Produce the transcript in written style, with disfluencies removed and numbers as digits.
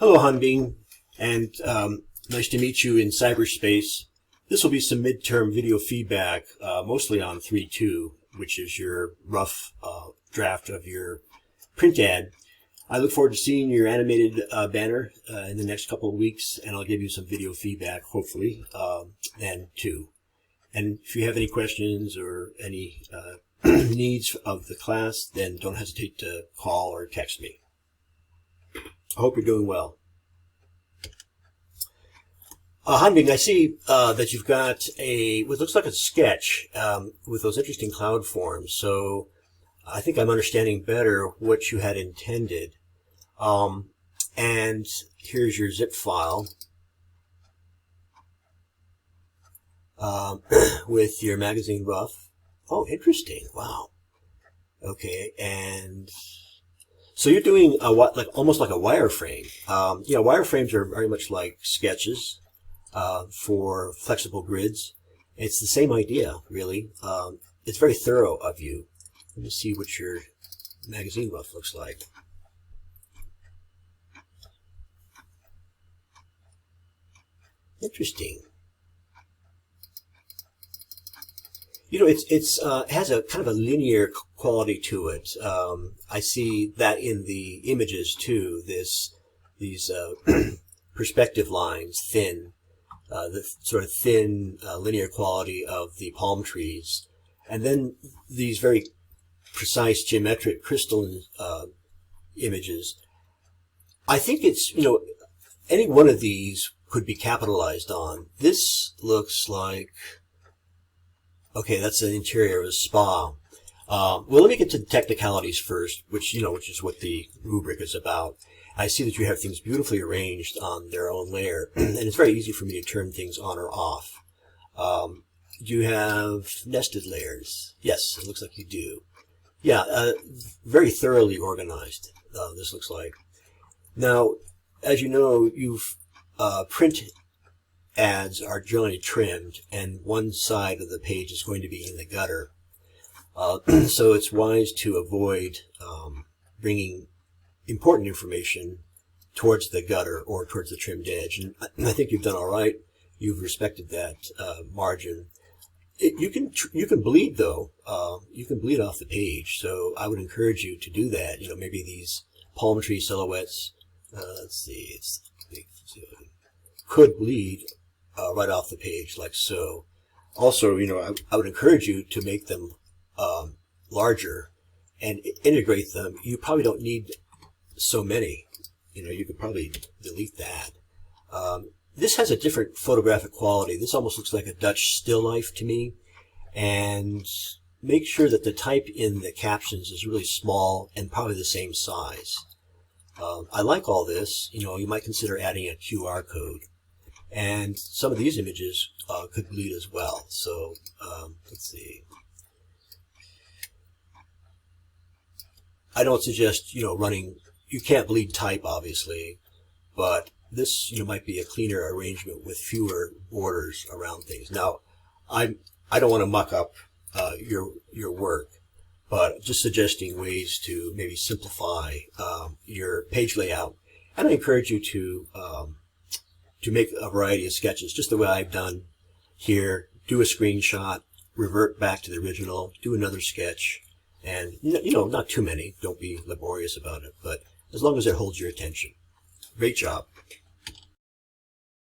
Hello, Hanbing, and nice to meet you in cyberspace. This will be some midterm video feedback, mostly on 3.2, which is your rough draft of your print ad. I look forward to seeing your animated banner in the next couple of weeks, and I'll give you some video feedback, hopefully, then too. And if you have any questions or any needs of the class, then don't hesitate to call or text me. I hope you're doing well. Hanbing, I see that you've got what looks like a sketch with those interesting cloud forms. So I think I'm understanding better what you had intended. And here's your zip file with your magazine rough. Oh, interesting. Wow. Okay, and so you're doing almost like a wireframe. Wireframes are very much like sketches for flexible grids. It's the same idea, really. It's very thorough of you. Let me see what your magazine rough looks like. Interesting. You know, it has a kind of a linear quality to it. I see that in the images too. These perspective lines, thin, the sort of thin linear quality of the palm trees, and then these very precise geometric crystalline images. I think it's, any one of these could be capitalized on. This looks like, okay, that's an interior of a spa. Well, let me get to the technicalities first, which is what the rubric is about. I see that you have things beautifully arranged on their own layer, and it's very easy for me to turn things on or off. Do you have nested layers? Yes, it looks like you do. Yeah, very thoroughly organized, this looks like. Now, as you know, print ads are generally trimmed, and one side of the page is going to be in the gutter. So it's wise to avoid bringing important information towards the gutter or towards the trimmed edge. And I think you've done all right. You've respected that margin. You can bleed, though. You can bleed off the page. So I would encourage you to do that. Maybe these palm tree silhouettes. Let's see. Could bleed right off the page, like so. Also, I would encourage you to make them larger and integrate them. You probably don't need so many. You could probably delete that. This has a different photographic quality. This almost looks like a Dutch still life to me. And make sure that the type in the captions is really small and probably the same size. I like all this. You might consider adding a QR code. And some of these images could bleed as well. So let's see. I don't suggest running. You can't bleed type, obviously, but this might be a cleaner arrangement with fewer borders around things. Now, I don't want to muck up your work, but just suggesting ways to maybe simplify your page layout. And I encourage you to make a variety of sketches, just the way I've done here. Do a screenshot, revert back to the original, do another sketch, and not too many. Don't be laborious about it, but as long as it holds your attention. Great job.